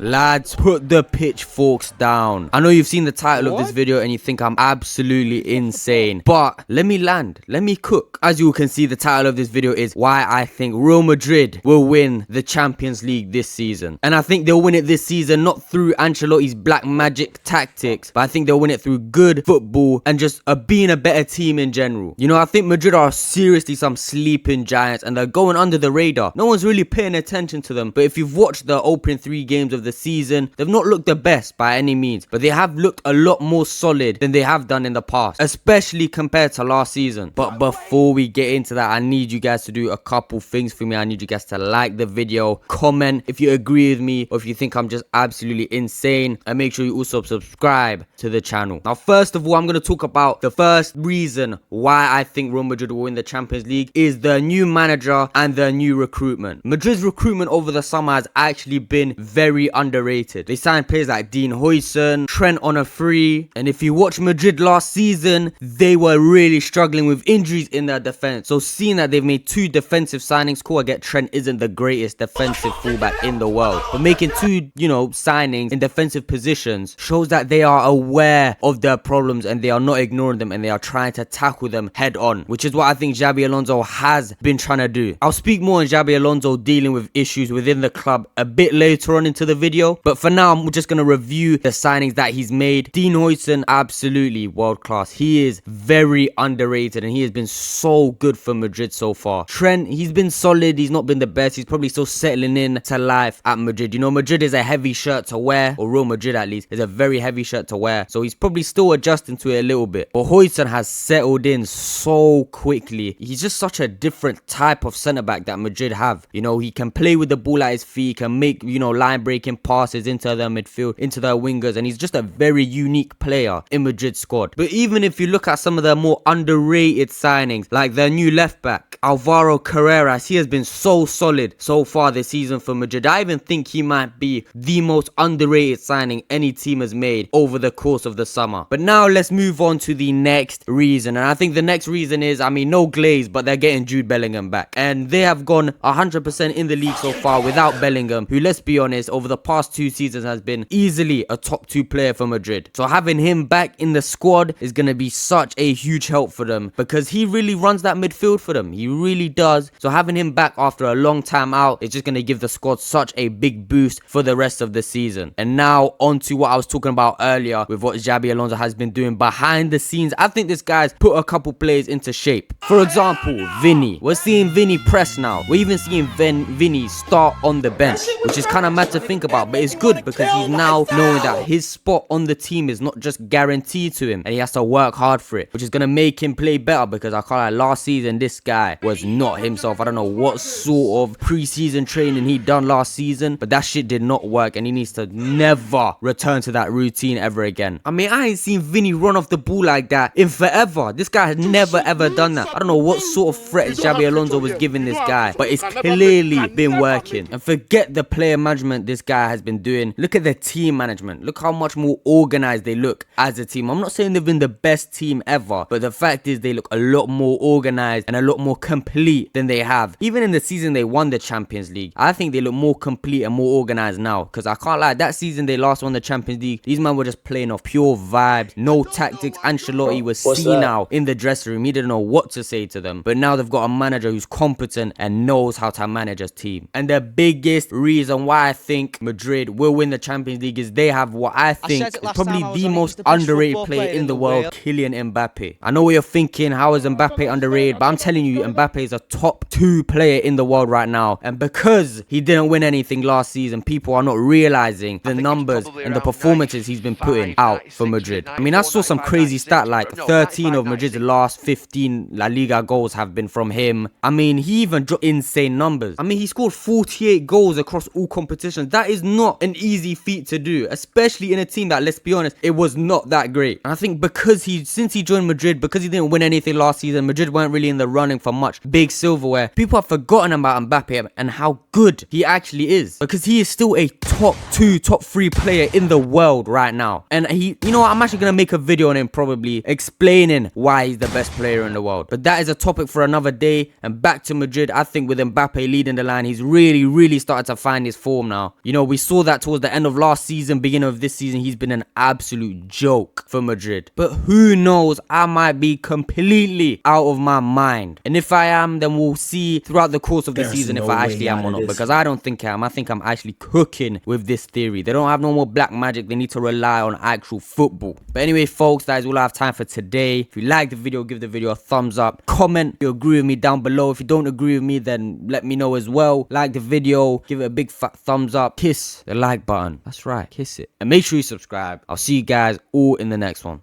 Lads, put the pitchforks down. I know you've seen the title of this video and you think I'm absolutely insane, but let me land, let me cook. As you can see, the title of this video is why I think Real Madrid will win the Champions League this season. And I think they'll win it this season not through Ancelotti's black magic tactics, but I think they'll win it through good football and just being a better team in general. You know, I think Madrid are seriously some sleeping giants and they're going under the radar. No one's really paying attention to them, but if you've watched the opening 3 games of the season, they've not looked the best by any means, but they have looked a lot more solid than they have done in the past, especially compared to last season. But before we get into that, I need you guys to do a couple things for me. I need you guys to like the video, comment if you agree with me or if you think I'm just absolutely insane, and make sure you also subscribe to the channel. Now, first of all, I'm going to talk about the first reason why I think Real Madrid will win the Champions League is the new manager and the new recruitment. Madrid's recruitment over the summer has actually been very underrated. They signed players like Dean Huijsen, Trent on a free, and if you watch Madrid last season, they were really struggling with injuries in their defense. So seeing that they've made 2 defensive signings, cool, I get Trent isn't the greatest defensive fullback in the world, but making 2, signings in defensive positions shows that they are aware of their problems and they are not ignoring them and they are trying to tackle them head on, which is what I think Xabi Alonso has been trying to do. I'll speak more on Xabi Alonso dealing with issues within the club a bit later on into the video, but for now I'm just going to review the signings that he's made. Dean Huijsen, absolutely world class. He is very underrated and he has been so good for Madrid so far. Trent, he's been solid, he's not been the best, he's probably still settling in to life at Madrid. You know, Madrid is a heavy shirt to wear, or Real Madrid at least is a very heavy shirt to wear, so he's probably still adjusting to it a little bit, but Huijsen has settled in so quickly. He's just such a different type of centre back that Madrid have. You know, he can play with the ball at his feet, he can make, line breaking passes into their midfield, into their wingers, and he's just a very unique player in Madrid's squad. But even if you look at some of the more underrated signings, like their new left back Alvaro Carreras, he has been so solid so far this season for Madrid. I even think he might be the most underrated signing any team has made over the course of the summer. But now let's move on to the next reason, and I think the next reason is, no Glaze, but they're getting Jude Bellingham back, and they have gone 100% in the league so far without Bellingham, who, let's be honest, over the past 2 seasons has been easily a top 2 player for Madrid. So having him back in the squad is going to be such a huge help for them because he really runs that midfield for them. He really does. So having him back after a long time out is just going to give the squad such a big boost for the rest of the season. And now on to what I was talking about earlier with what Xabi Alonso has been doing behind the scenes. I think this guy's put a couple players into shape. For example, Vinny. We're seeing Vinny press now. We're even seeing Vinny start on the bench, which is kind of mad to think about, but it's good because he's now knowing that his spot on the team is not just guaranteed to him and he has to work hard for it, which is going to make him play better because I can't lie, last season this guy was not himself. I don't know what sort of pre-season training he done last season, but that shit did not work and he needs to never return to that routine ever again. I ain't seen Vinny run off the ball like that in forever. This guy has never ever done that. I don't know what sort of threat Xabi Alonso was giving this guy, but it's clearly been working. And forget the player management this guy has been doing. Look at the team management. Look how much more organized they look as a team. I'm not saying they've been the best team ever, but the fact is they look a lot more organized and a lot more complete than they have. Even in the season they won the Champions League, I think they look more complete and more organized now, because I can't lie, that season they last won the Champions League, these men were just playing off pure vibes, no tactics. Ancelotti was senile in the dressing room. He didn't know what to say to them, but now they've got a manager who's competent and knows how to manage a team. And the biggest reason why I think Madrid will win the Champions League is they have what I think is probably the most underrated player in the world, Kylian Mbappe. I know what you're thinking, how is Mbappe underrated? But I'm telling you, Mbappe is a top 2 player in the world right now, and because he didn't win anything last season, people are not realizing the numbers and the performances he's been putting out for Madrid. I saw some crazy stat like 13 of Madrid's last 15 La Liga goals have been from him. He even dropped insane numbers. He scored 48 goals across all competitions. That is not an easy feat to do, especially in a team that, let's be honest, it was not that great. And I think because since he joined Madrid, because he didn't win anything last season, Madrid weren't really in the running for much big silverware. People have forgotten about Mbappe and how good he actually is, because he is still a top 2, top 3 player in the world right now. And I'm actually going to make a video on him probably explaining why he's the best player in the world. But that is a topic for another day. And back to Madrid, I think with Mbappe leading the line, he's really started to find his form now. we saw that towards the end of last season, beginning of this season, he's been an absolute joke for Madrid. But who knows, I might be completely out of my mind. And if I am, then we'll see throughout the course of the season if I actually am or not. Because I don't think I am. I think I'm actually cooking with this theory. They don't have no more black magic. They need to rely on actual football. But anyway, folks, that is all I have time for today. If you like the video, give the video a thumbs up. Comment if you agree with me down below. If you don't agree with me, then let me know as well. Like the video, give it a big fat thumbs up. Kiss the like button. That's right, kiss it. And make sure you subscribe. I'll see you guys all in the next one.